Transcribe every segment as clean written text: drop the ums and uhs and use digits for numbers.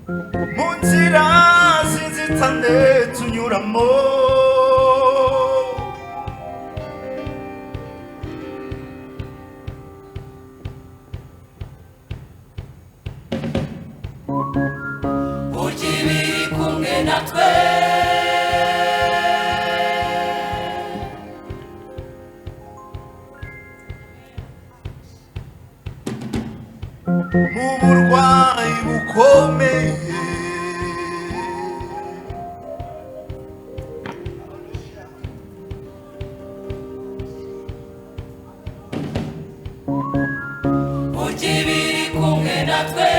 mu nzira z'inzitane tunyuramo, burya ibiri kumwe natwe mu burwayi bukomeye, burya ibiri kumwe natwe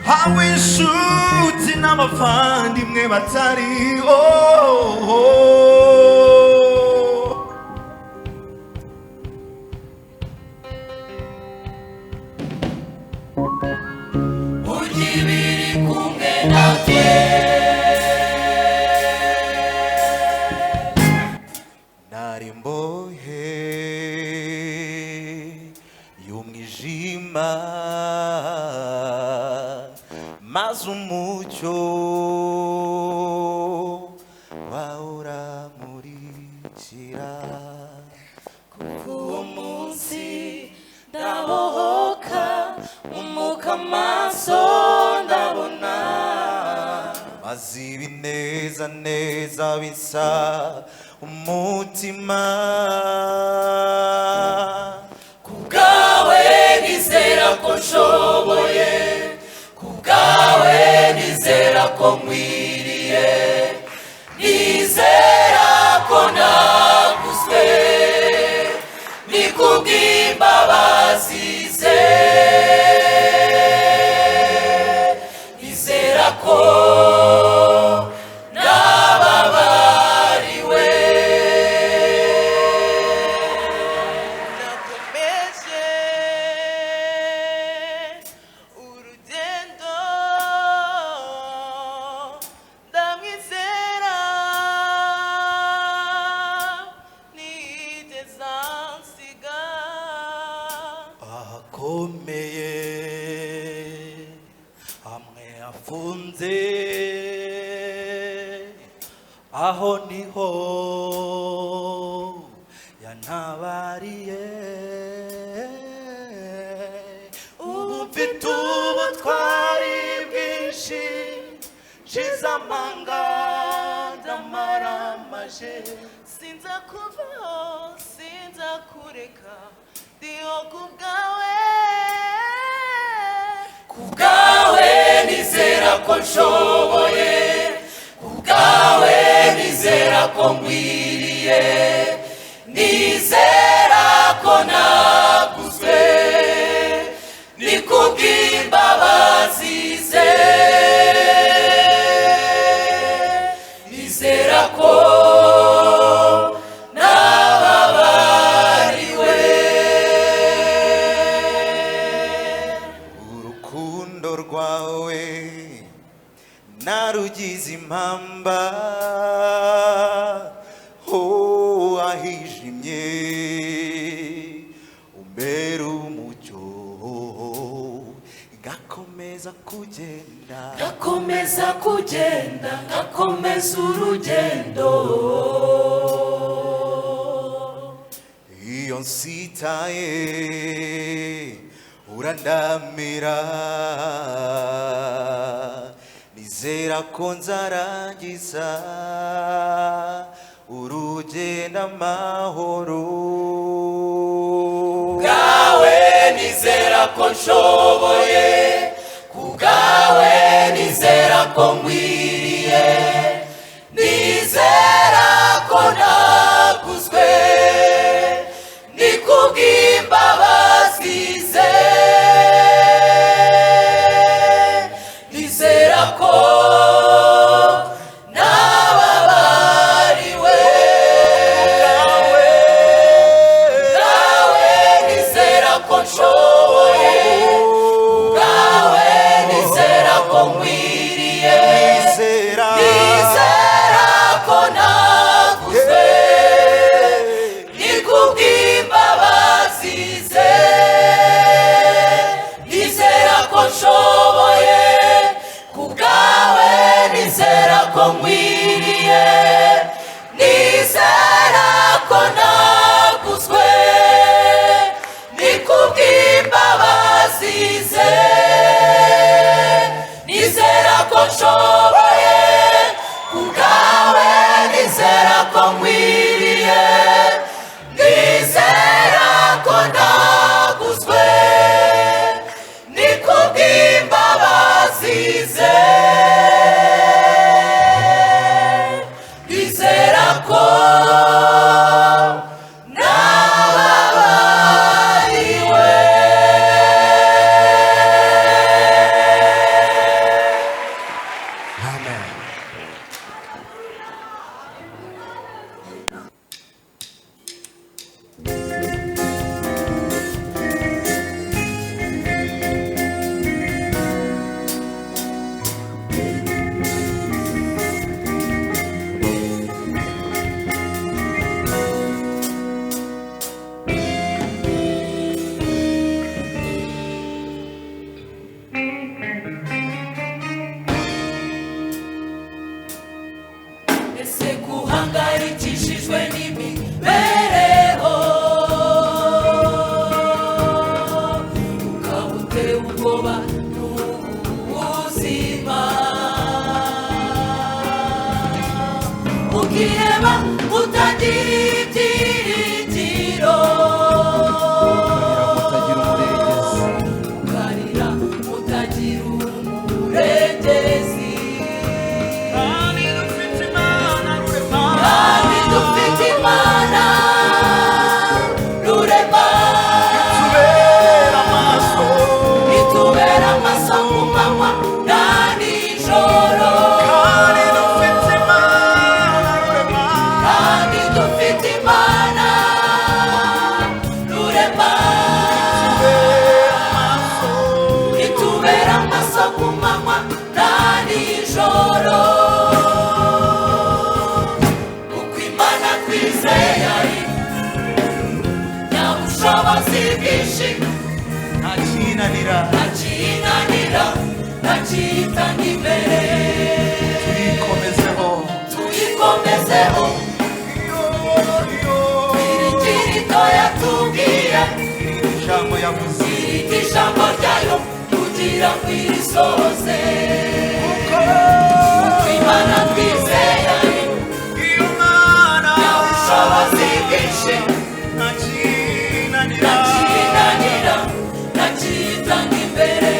hawe inshuti n'abavandimwe batariho, burya ibiri kumwe natwe nari imbohe y'umwijima, maze umucyo wawe uramurikira. uwo munsi ndabohoka umuka amaso ndabona maze ibineza neza bisa umutima, kubwawe nizera ko nshoboye, kubwawe nizera ko nkwiriye, nizera ko naguzwe, ni kubw'imbabazi ze, nizera ko nababariwe. nakomeje urugendo ndamwizera nigeze ansiga ahakomeye hamwe hafunze, aho niho yantabariye. Ubu mfite ubutwari bwinshi, nshize amanga ndamaramaje, sinza kuvaho sinza kureka ndiho kubwawe, kubwawe nizera ko nshoboye, kubwawe nizera ko nkwiriye, nizera ko naguzwe, ni kubw'imbabazi ze, nizera ko nababariwe. urukundo rwawe narugize impamba, oh ahijimye umbera umucyo, ngakomeza kugenda, Ngakomeza kugenda, ngakomeza urugendo, iyo nsitaye urandamira, nizera ko nzarangiza urugendo amahoro. kubwawe nizera ko nshoboye, kubwawe nizera ko nkwiriye, nizera ko naguzwe, ni kubw'imbabazi ze, nizera ko nababariwe. Kubwawe nizera ko nshoboye, kubwawe nizera ko nkwiriye, mukireba mutagira ibyiringiro mukarira mutagira umurengezi kandi dufite Imana rurema itubera amaso ku manywa na nijoro kandi dufite Imana rurema itubera amaso ku manywa na nijoro uko Imana twizeye ari nyabushobozi bwinshi ntakinanira ntakitanga imbere tuyikomezeho iringirito yatubwiye ijambo yavuze irindi jambo ryayo kugira ngo irisohoze uko Imana twizeye ari nyabushobozi bwinshi ntakinanira ntakitanga imbere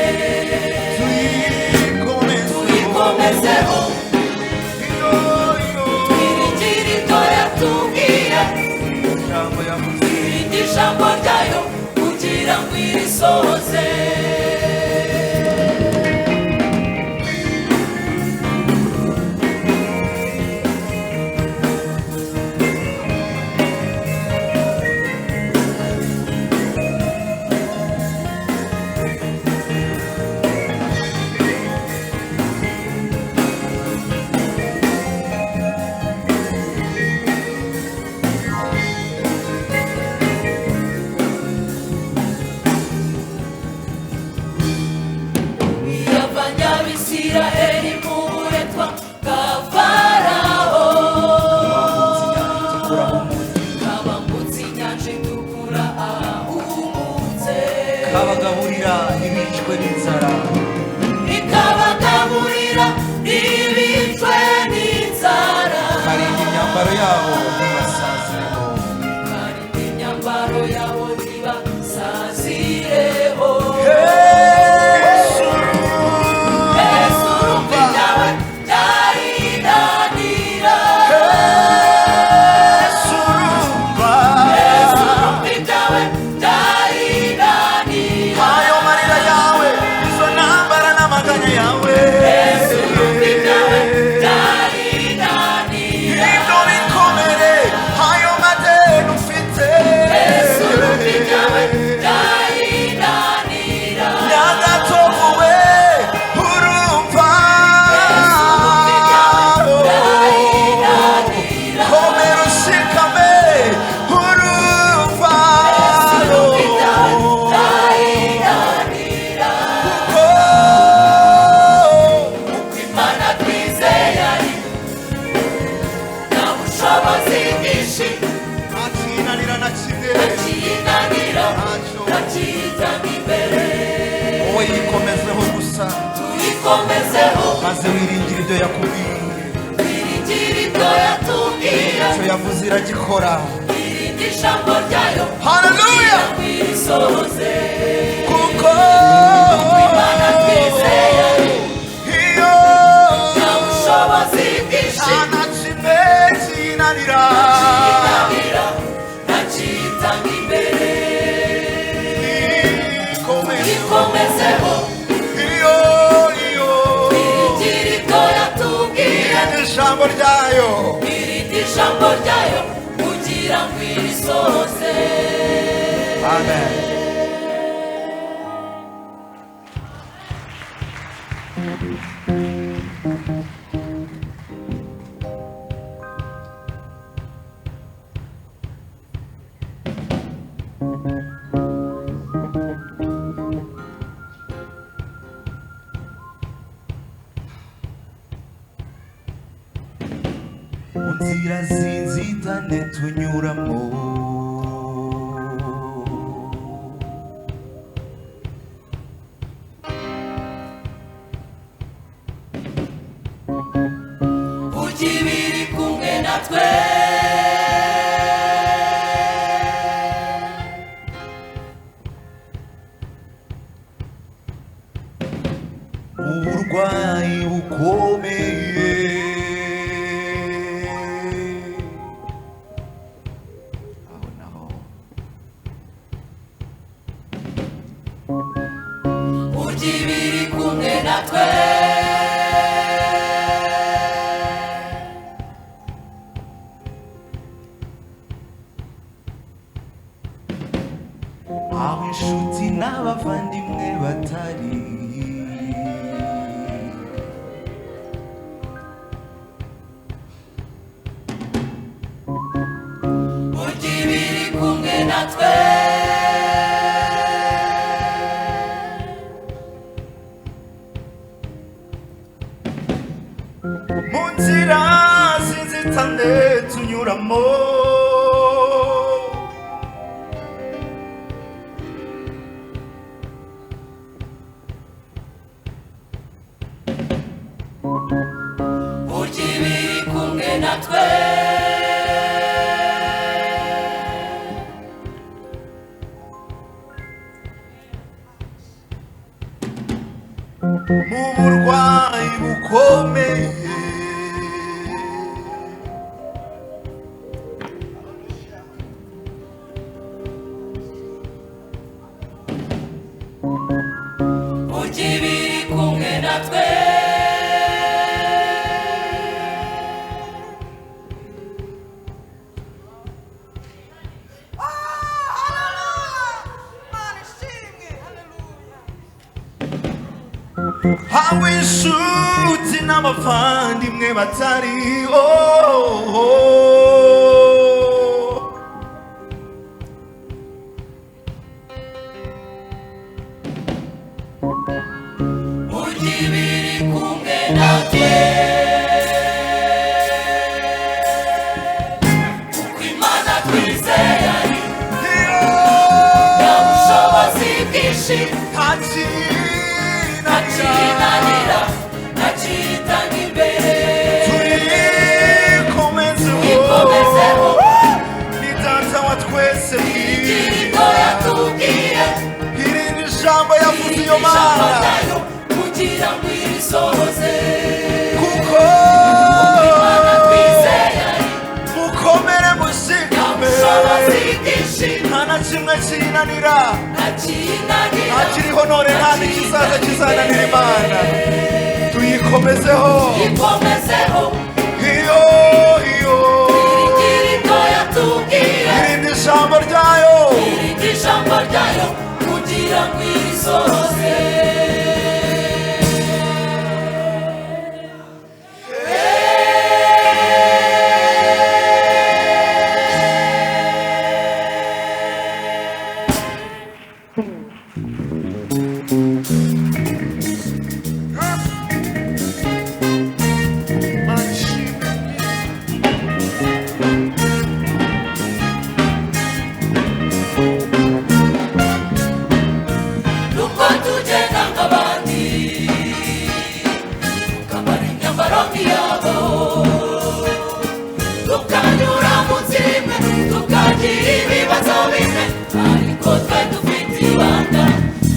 tuyikomezeho iringirito yatubwiye irindi jambo ryayo kugira ngo irisohoze Abanyabisiraheli mu buretwa bwa Farawo kabambutse inyanja itukura ahumutse kabagaburira ibicwe n'inzara ikabagaburira ibicwe n'inzara karinda imyambaro yabo ntibasazireho karinda imyambaro yabo ntibasazireho maze wiringira ibyo yakubwiye icyo yavuze iragikora irindi jambo ryayo haleluya kuko Imana twizeye iyo nyabushobozi bwinshi nta kimwe kinanira ntakitanga imbere ikomezeho ijambo ryayo irindi jambo ryayo kugira ngo irisohoze amen inzira zinzitane tunyuramo ujya ibiri kumwe na natwe uburwayi bukomeye aho naho ujya ibiri kumwe natwe aho inshuti n'abavandimwe batari ujya ibiri kumwe natwe mu nzira z'inzitane tunyuramo ujya ibiri kumwe natwe mu burwayi bukomeye ujya ibiri kumwe natwe aho inshuti n'abavandimwe batari ujya ibiri kumwe natwe kuko imana twizeye ari nyabushobozi bwinshi ntakinanira ntakitanga imbere ikomezeho ni data wa twese iryo yatubwiye irindi jambo yavuze iyo ijambo mana ryayo kugira ngo irisohoze kuko imana twizeye ari mukomere mushikame nyabushobozi bwinshi nta na kimwe kinanira ntakinanira ntakiriho none nta n'ikizaza kizananira imana tuyikomezeho ikomezeho iyo iryo yatubwiye irindi jambo ryayo irindi jambo ryayo kugira ngo irisohoze nuko tugenda nk'abandi tukambara imyambaro nk'iyabo tukanyura mu nzira imwe tukagira ibibazo bimwe ariko twe dufite ibanga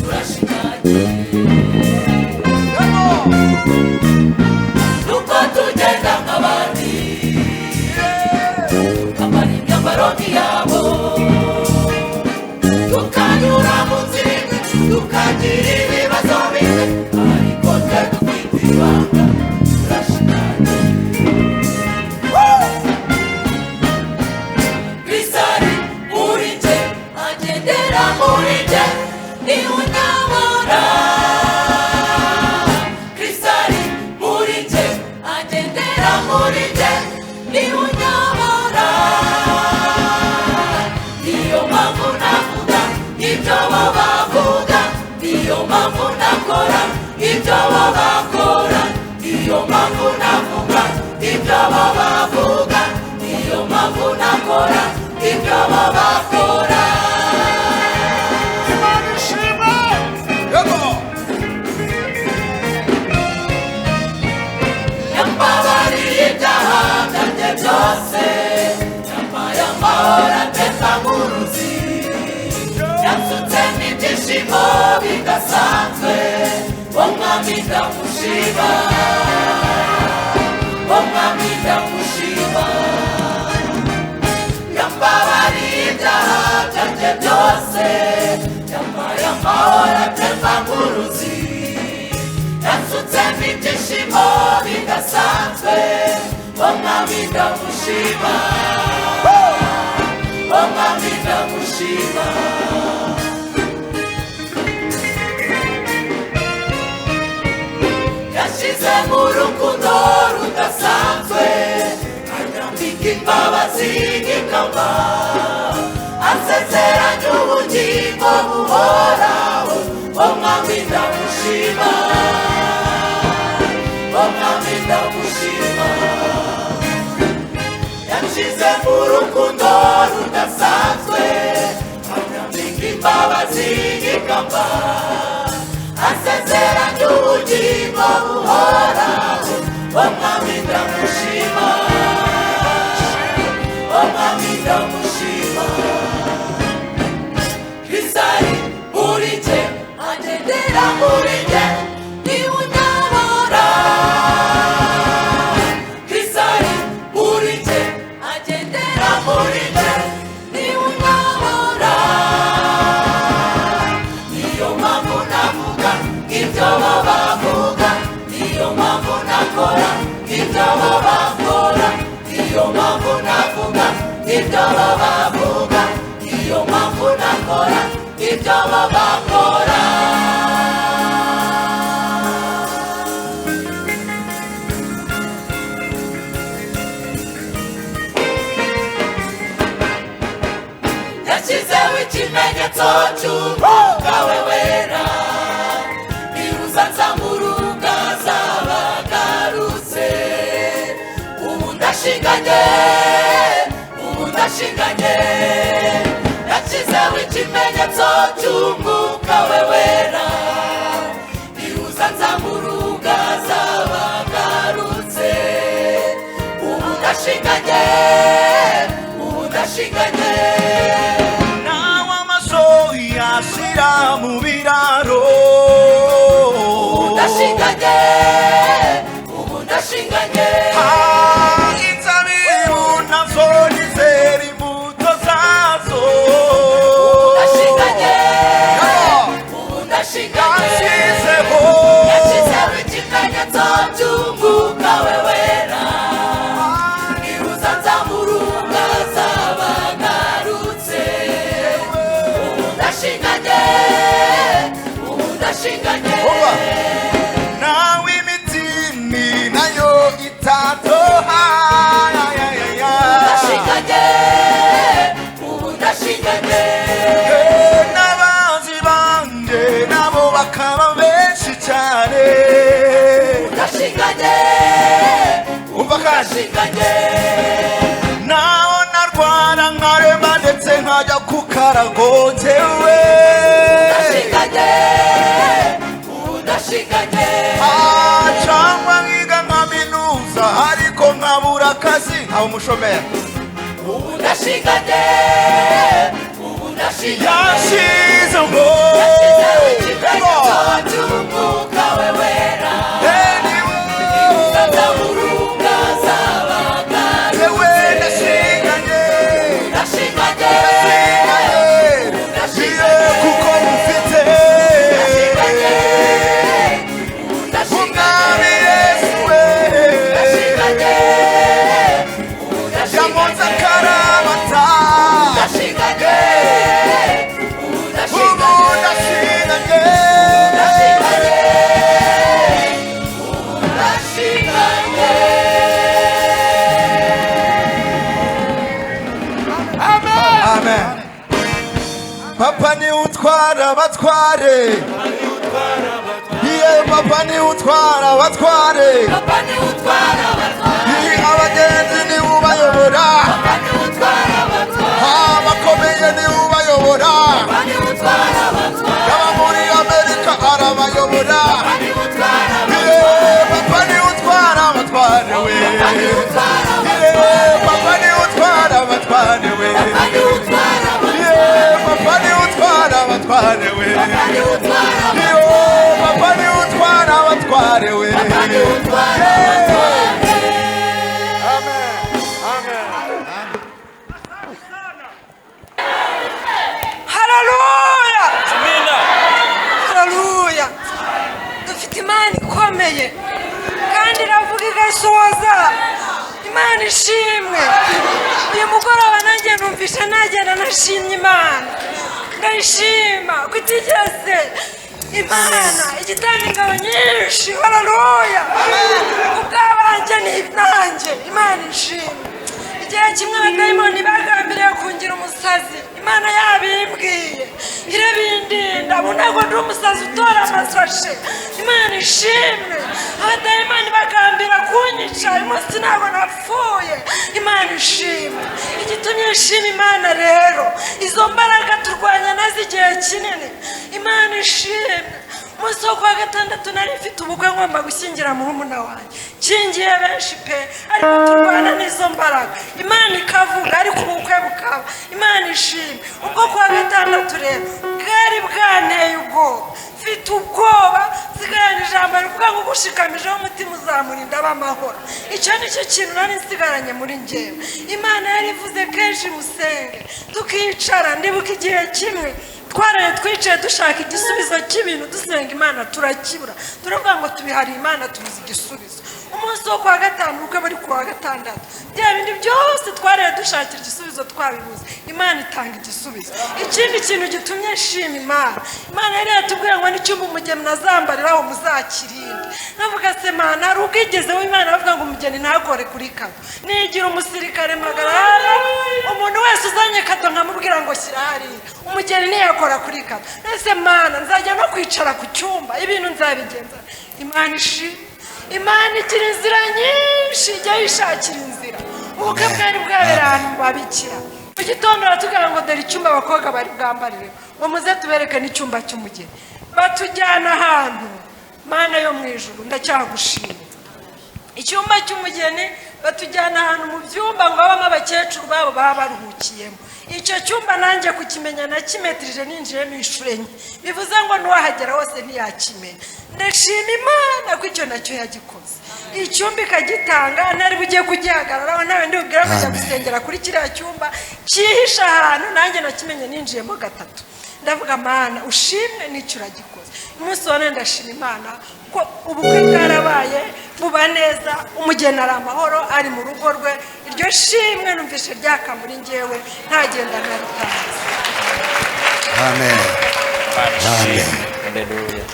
turashikanye nuko tugenda nk'abandi tukambara imyambaro nk'iyabo tukanyura mu nzira imwe tukagira ibibazo bimwe ariko twe dufite ibanga turashikanye Kristo ari muri jye agendera muri jye niwe unyobora Kristo ari muri jye agendera muri jye niwe unyobora niyo mpamvu navuga ibyo bo bavuga niyo mpamvu nakora ibyo bo bakora ibyishimo bidasanzwe umwami ndamushima umwami ndamushima yambabariye ibyaha byanjye byose yampaye amahoro atemba nk'uruzi yansutsemo ibyishimo bidasanzwe umwami ndamushima umwami ndamushima yashyize mu rukundo rudasanzwe anyambika imbabazi nk'ikamba asezeranya ubugingo buhoraho umwami ndamushima umwami ndamushima yashyize mu rukundo rudasanzwe anyambika imbabazi nk'ikamba asezeranya ubugingo buhoraho umwami ndamushima umwami ndamushima Krisari muri jye agendera muri jye niwe unyobora Krisari muri jye agendera muri jye niwe unyobora niyo mpamvu navuga ibyo bavuga niyo mpamvu nakora ibyo bakora niyo mpamvu navuga ibyo bavuga niyo mpamvu nakora ibyo bakora yashyizeho ikimenyetso cy'umwuka we wera nibuza nzamuruga zabagarutse ubu ndashinganye yashyizeho ikimenyetso cy'umwuka we wera nibuza nzamuruga zabagarutse ubu ndashinganye nawe amaso yashira mu biraro ubu ndashinganye inzabibu nazo nizera imbuto zazo yashyizeho ikimenyetso cy'umwuka we wera nibuza nzamuruga zabagarutse ubu ndashinganye nawe imitini nayo itatoha ubu ndashinganye n'abazi banje nabo bakaba benshi cyane umva kandi naho narwara nkarema ndetse nkajya ku karago njyewe cyangwa nkiga nkaminuza ariko nkabura akazi nkaba umushomeri yashyizeho ikimenyetso cy'umwuka we wera nibuza nzamuruga zabagarutse kuko mufite umwami Yesu we yamunze akaramata ubu ndashinganye amen papa ni utwara abatware papa ni utwara abatware abagenzi ni ubayobora abakomeye ni ubayobora yaba muri Amerika arabayobora papa ni utwara abatware we papa ni utwara abatware we papa ni utwara abatware we umutware we. papa ni utwara abatware. Haleluya, haleluya. Dufite Imana ikomeye kandi iravuga igasoza. Imana ishimwe. Uyu mugoroba nanjye numvisha nagenda nashimye Imana, ndayishima ko itigeze Imana igitanga ingabo nyinshi. Haleluya, ubwabanje ni nanjye. Imana ishimwe. Igihe kimwe abadayimoni bagambiriye kungira umusazi, Imana yabimbwiye irabindinda, ntabwo ndi umusazi utora amasashe. Imana ishimwe. Abadayimoni bagambira kunyica, uyu munsi ntabwo napfuye. Imana ishimwe. Igitumye nshima Imana rero, izo mbaraga turwanya nazo igihe kinini. Imana ishimwe. Umunsi wo kuwa gatandatu nari mfite ubukwe, ngomba gushyingira murumuna wanjye, nshingiye benshi pe, ariko turwana n'izo mbaraga. Imana ikavuga ariko ubukwe bukaba. Imana ishimwe. Ubwo kuwa gatandatu rero bwari bwanteye ubwoba, mfite ubwoba, nsigaranye ijambo rivuga ngo gushikamijeho umutima uzamurinda ab'amahoro. Icyo ni cyo kintu nari nsigaranye muri njyewe. Imana yari ivuze kenshi musenge, tukicara. Ndibuka igihe kimwe twaraye twicaye dushaka igisubizo cy'ibintu, dusenga Imana turakibura, turavuga ngo tubihari Imana tubuze igisubizo. Umunsi wo kuwa gatanu ubukwe buri kuwa gatandatu, bya bindi byose twaraye dushakira igisubizo twabibuze, Imana itanga igisubizo. Ikindi kintu gitumye nshima Imana, Imana yari yatubwiye ngo n'icyumba umugeni nazambariraho muzakirinde. Navuga se Mana, hari ubwigezeho Imana bavuga ngo umugeni ntagore kuri kado, nigira umusirikare magarara, umuntu wese uzanye kado nkamubwira ngo shyira hariya, umugeni ntiyakora kuri kado. Nese Mana, nzajya no kwicara ku cyumba, ibintu nzabigenza. Imana ishimwe. Imana igira inzira nyinshi, ijya yishakira inzira. Ubukwe bwari bwabera ahantu mu babikira. Mu gitondo baratubwira ngo dore icyumba abakobwa bari bwambarire, ngo muze tubereke n'icyumba cy'umugeni. Batujyana ahantu, Mana yo mu ijuru ndacyagushima. Icyumba cy'umugeni batujyana ahantu mu byumba ngo babamo abakecuru babo baba baruhukiyemo. Icyo cyumba nanjye kukimenya nakimetirije ninjiyemo inshuro enye, bivuze ngo n'uwahagera hose ntiyakimenya. Ndashima Imana ko icyo nacyo yagikoze. Icyumba ikagitanga, ntari bugiye kugihagararaho, nawe ndi bubwira kujya gusengera kuri kiriya cyumba cyihisha ahantu, nanjye nakimenye ninjiyemo gatatu. Ndavuga Mana ushimwe n'icyo uragikoze. Umunsi wa none ndashima Imana ko ubukwe bwarabaye buba neza, umugeni ari amahoro, ari mu rugo rwe. Iryo shimwe numvishe ryaka muri njyewe, ntagenda naritanze. Amen. Amen. Haleluya.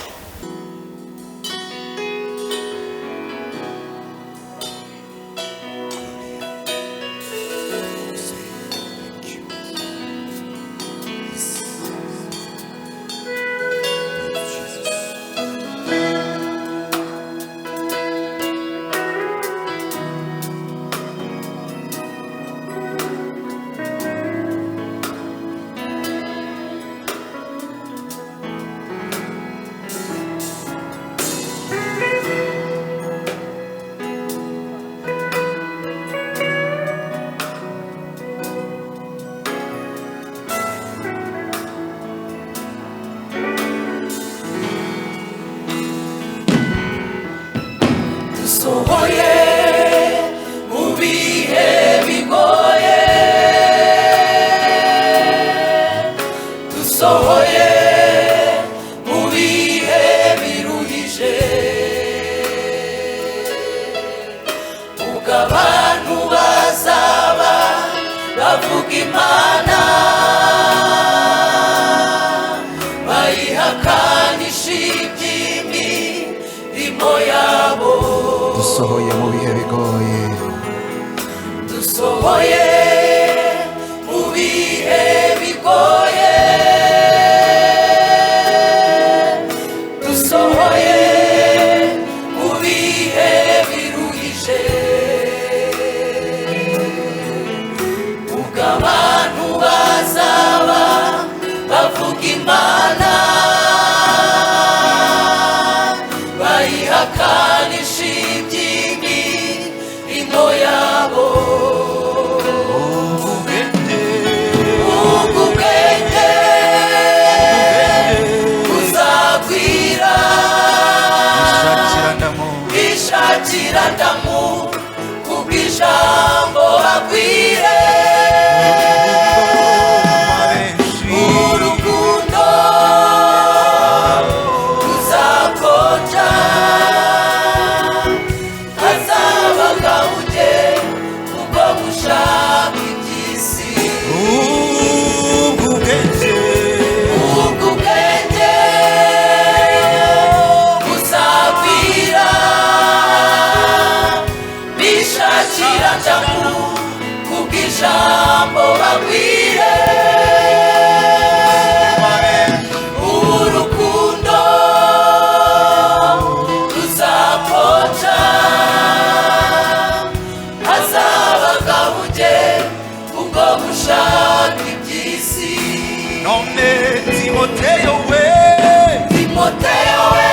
Dusohoye mu bihe bigoye, dusohoye mu bihe biruhije, ubwo abantu bazaba bavuga Imana, bayihakanisha iby'imirimo yabo. Dusohoye mu bihe bigoye, dusohoye mu bihe bigoye, dusohoye mu bihe biruhije, ubwo abantu bazaba bavuga Imana, bayihakanisha iby'imirimo yabo. bishakira damu kubw'ijambo bagwire urukundo ruzakonja hazabagabuke ubwo gushaka iby'isi ubwubwenge buzagwira bishakira damu kubw'ijambo bagwire urukundo ruzakonja hazabagabuke ubwo gushaka iby'isi none Timoteyo we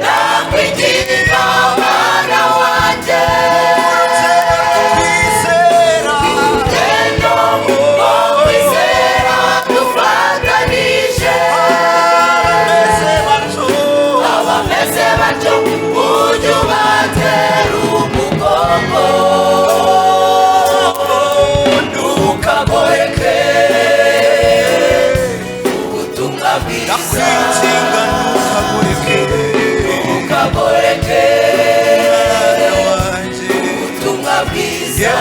nakwigira mwana wanjye urugendo rwo kwizera dufatanije abameze batyo ujye ubatera umugongo ntukagoreke ubutumwa bwiza ntukagoreke ubutumwa bwiza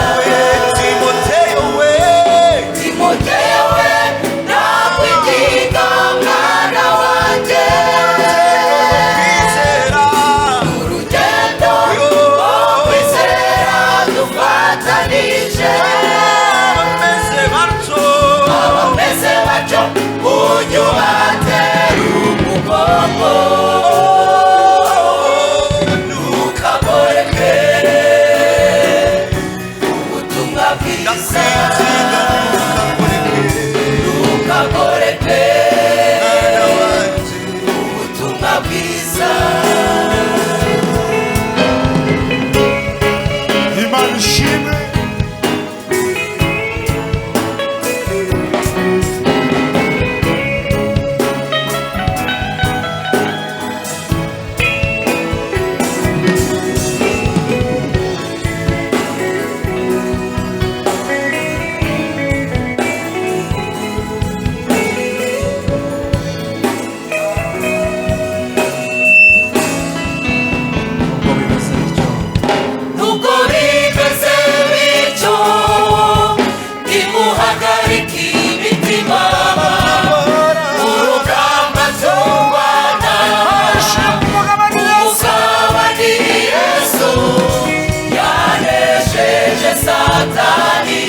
Timoteyo we nakwigira mwana wanjye urugendo rwo kwizera dufatanije abameze batyo ujye ubatera umugongo ntukagoreke ubutumwa bwiza ntukagoreke ubutumwa bwiza Imana ishimwe nubwo bimeze bityo ntimuhagarike imitima urugamba turwana umugaba ni Yesu yanesheje Satani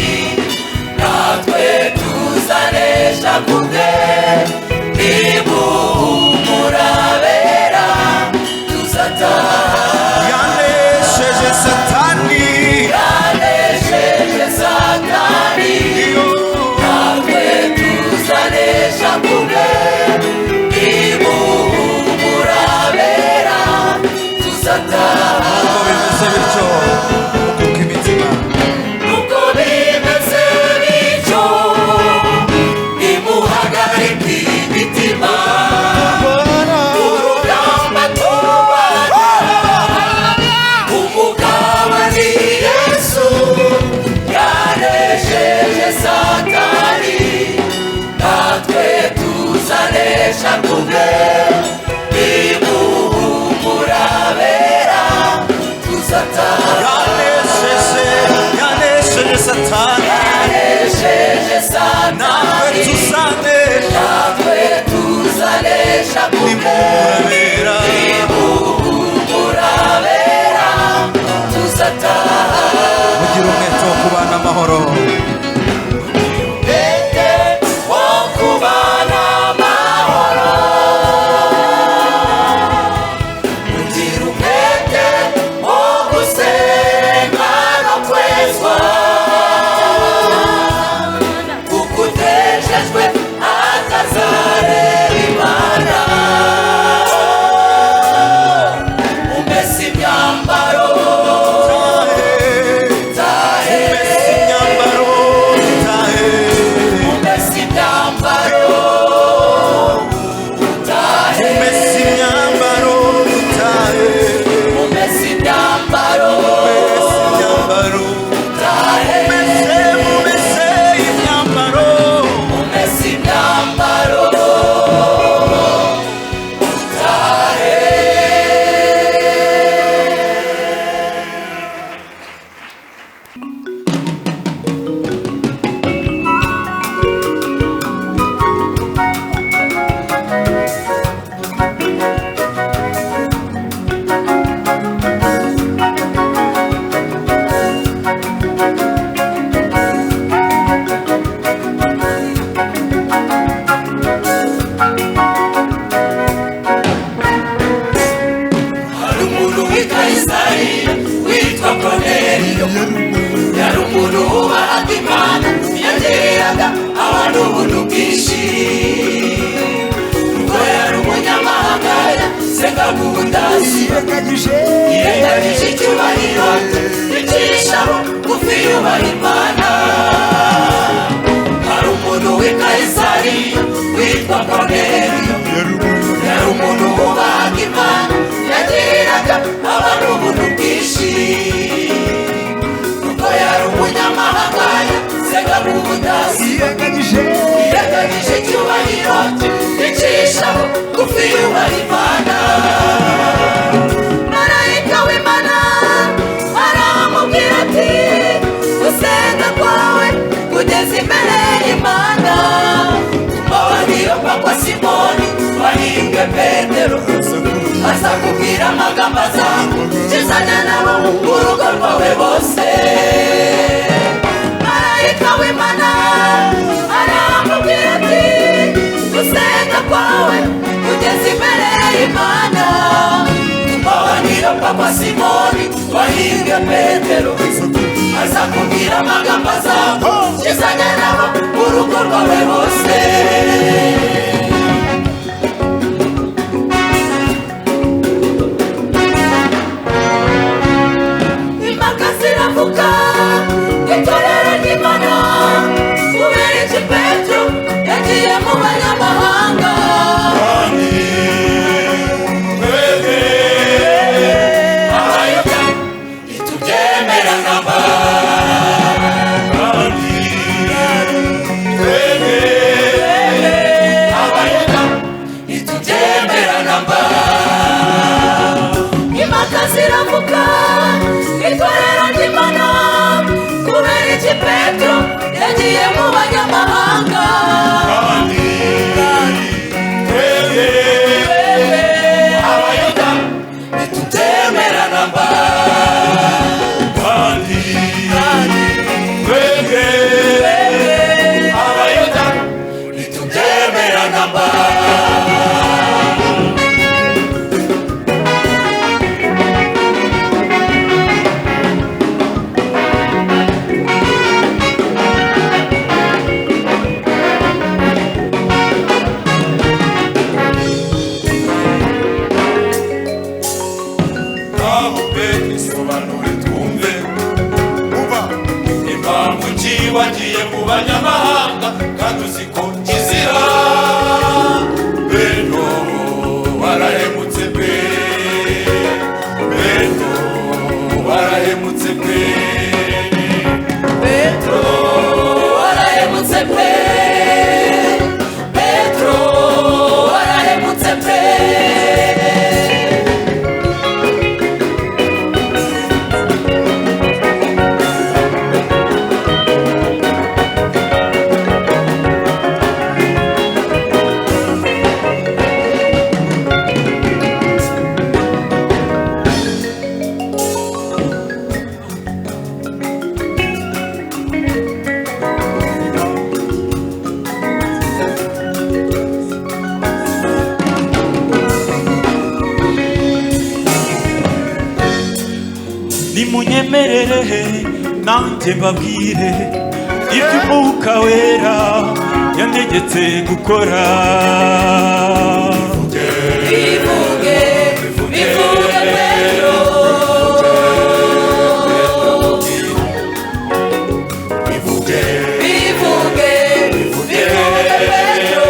natwe tuzanesha kubwe nimuhumurabera tuzataha yanesheje Satani yanesheje Satani natwe tuzanesha kubwe nimuhumurabera tuzataha bimeze bityo kuko imitima nubwo bimeze bityo nimuhagarike imitima urugamba turwana umugaba ni Yesu yanesheje Satani natwe tuzanesha kubwe nimuhumurabera tuzataha yanesheje Satani yanesheje Satani natwe tuzanesha kubwe nimuhumurabera tuzataha mugira umwete wo kubana amahoro umwete wo kubana amahoro ugira umwete wo gusenga senga mudasi yirengagije icyubahiro icisha bugufi yubaha Imana hari umuntu w'i Kayisari witwa Korneliyo yari umuntu wubahaga Imana yagiriraga abantu ubuntu bwinshi nuko yari umunyamahanga senga mudasi yirengagije icyubahiro icisha bugufi yubaha Imana marayika w'Imana aramubwira ati gusenga kwawe kugeza imbere y'Imana tumabaniro kwa Simoni wahimbwe Petero aza kubwira amagambo azakizanya nabo urugo rwawe bose marayika w'Imana aramubwira ati gusenga kwawe kugeza imbere y'Imana tumabaniro kwa Simoni wahimbwe Petero aza kubwira amagambo azakizanya nabo urugo rwawe bose impaka ziravuga itorero ry'Imana kubera iki Petero yagiye mu banyamahanga abayuda ntitubyemera namba abayuda ntitubyemera namba impaka ziravuga itorero ry'Imana kubera iki Petero yagiye mu banyamahanga abayuda ntitubyemera namba abayuda ntitubyemera namba wagiye mu banyamahanga kandi uziko kizira beno warahemutse pe beno warahemutse pe Petro warahemutse pe Petro warahemutse pe nimunyemerere nanjye mbabwire ibyo Umwuka Wera yantegetse gukora bivuge Petero bivuge Petero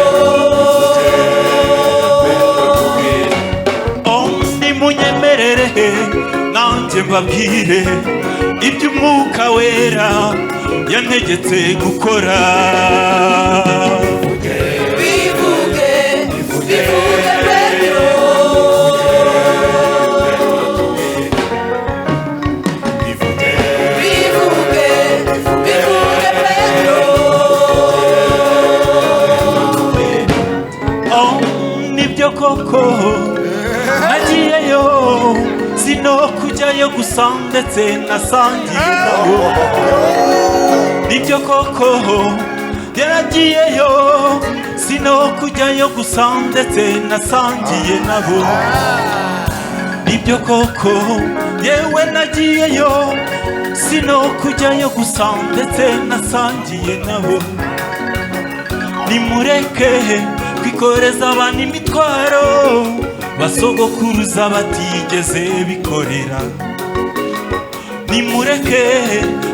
nimunyemerere nanjye mbabwire ibyo Umwuka Wera yantegetse gukora bivuge Petero bivuge Petero nibyo koko nagiyeyo sino kujyayo gusa ndetse nasangiye nabo nibyo koko yaragiyeyo sino kujyayo gusa ndetse nasangiye nabo nibyo koko yewe nagiyeyo sino kujyayo gusa ndetse nasangiye nabo nimureke kwikoreza abantu imitwaro basogokuruza batigeze bikorera. Nimureke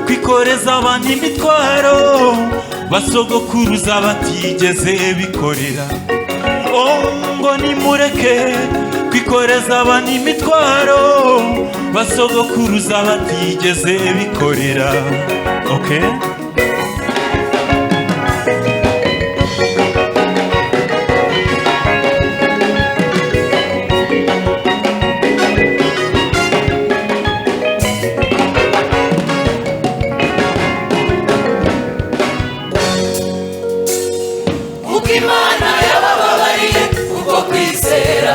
kwikoreza abantu imitwaro basogokuruza batigeze bikorera. Ngo nimureke kwikoreza abantu imitwaro basogokuruza batigeze bikorera. Okay? Imana yabababariye kubwo kwizera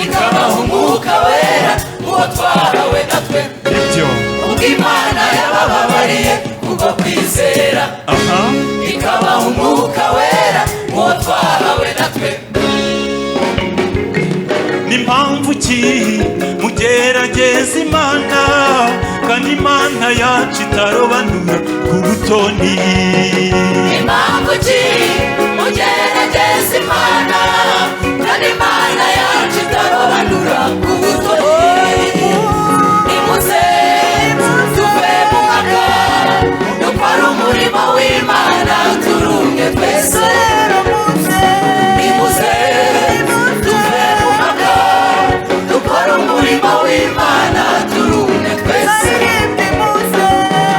ikabaha umwuka wera uwo twahawe natwe. Ubwo Imana yabababariye kubwo kwizera ikabaha umwuka wera uwo twahawe natwe. N'impamvu ki mugerageza Imana kandi Imana yacu itarobanura ku butoni? Impamvu ki mugerageza Imana kandi Imana yacu itarobanura ku butoni? Nimuze tuve mu maka dukora umurimo w'Imana turumwe twese. Nimuze tuve mu maka dukora umurimo w'Imana turumwe twese.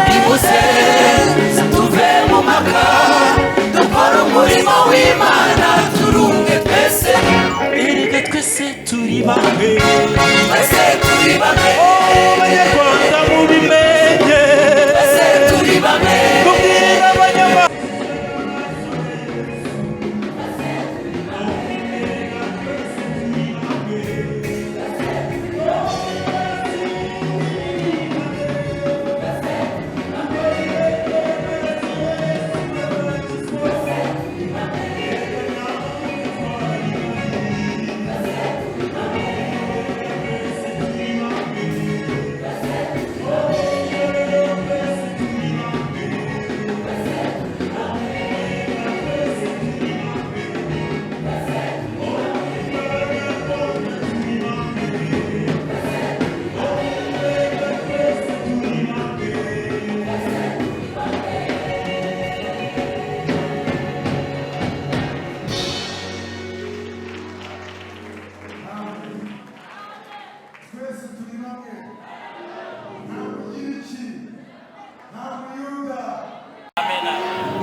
Nimuze tuve mu maka dukora umurimo w'Imana turumwe twese. Erega twese turi bamwe, Twese turi bamwe, Abanyarwanda mubimenye. twese turi bamwe. Tubwire abanyamahanga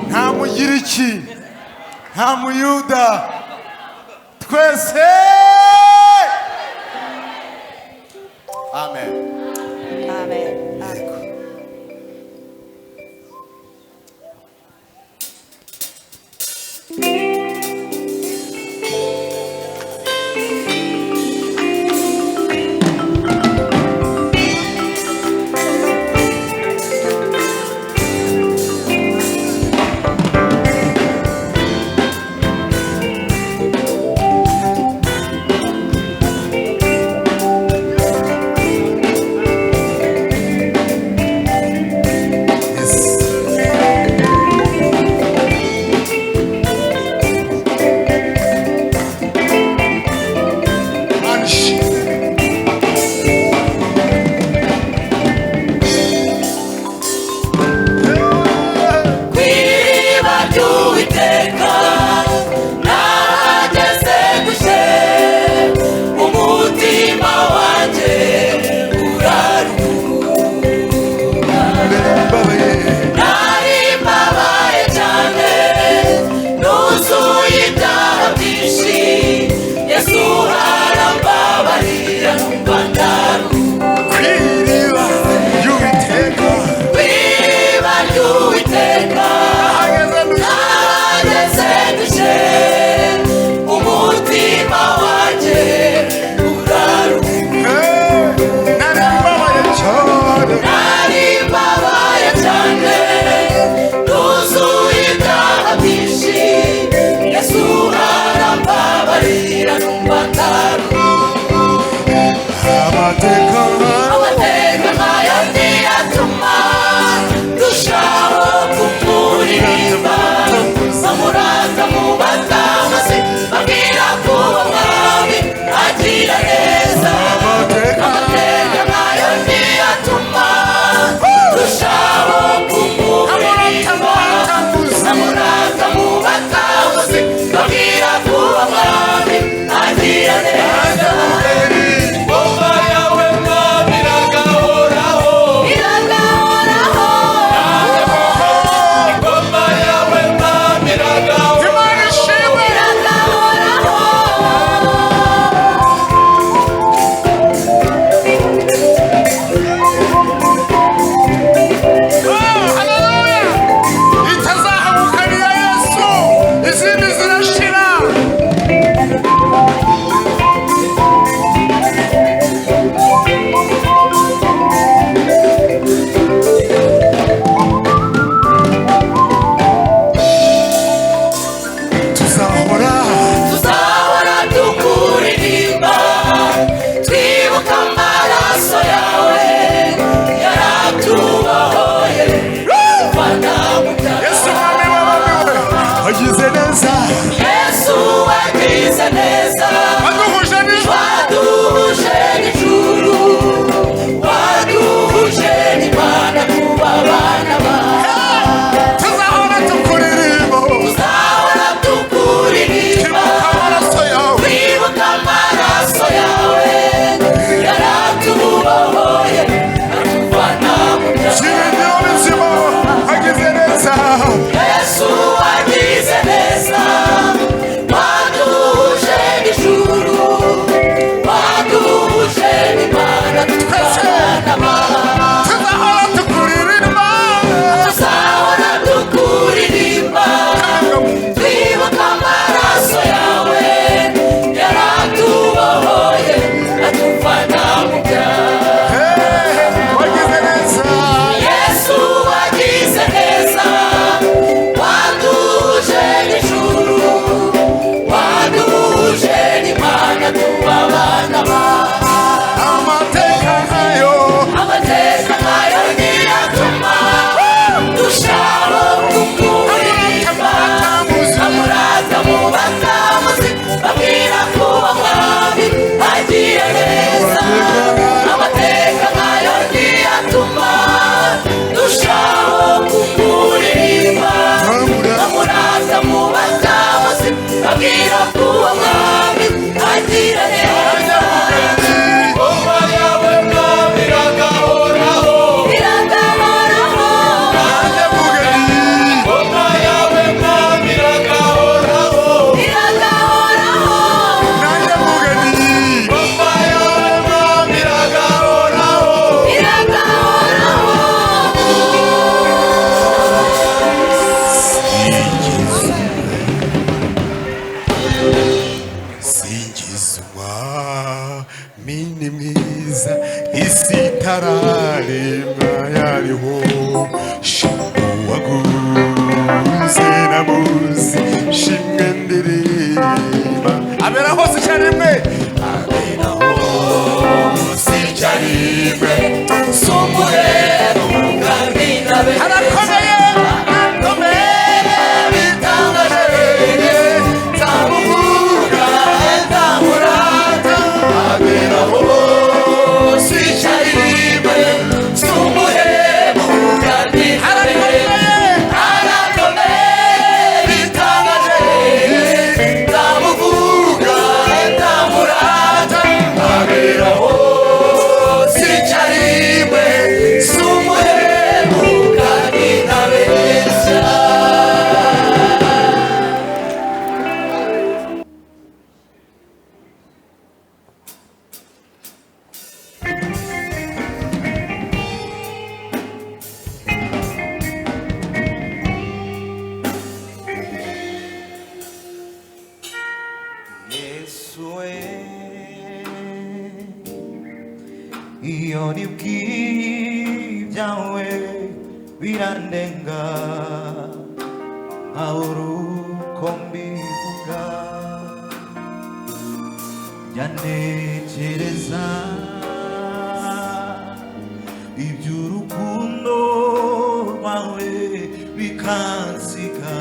nta mugiriki nta muyuda twese. Amen. sitararemwa yariho shimwe waguze namuzi shimwe ndirimba abera hose icyarimwe abera hose icyarimwe Sumuhemu kandi nabe harakomeye iyo nibwibyawe birandenga abura uko mbivuga byantekereza iby'urukundo rwawe bikansiga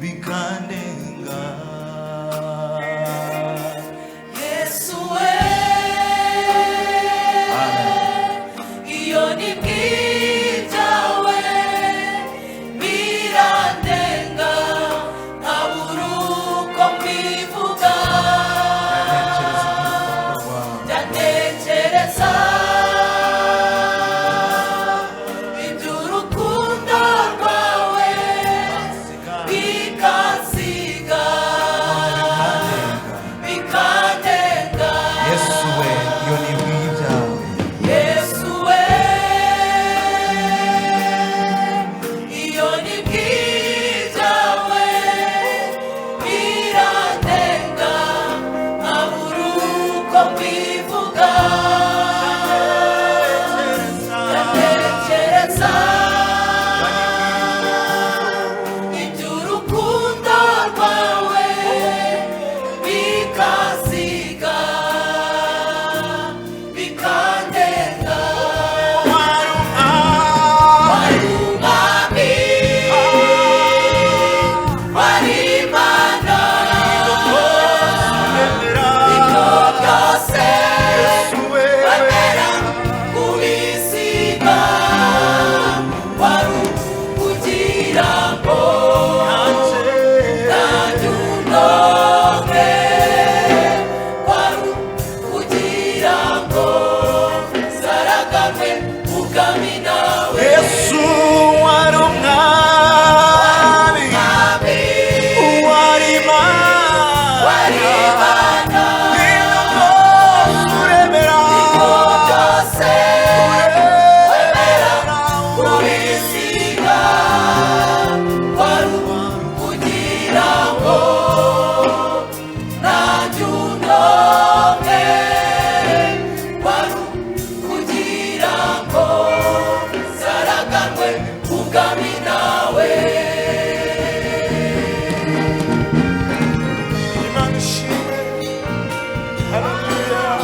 bikandenga Hallelujah.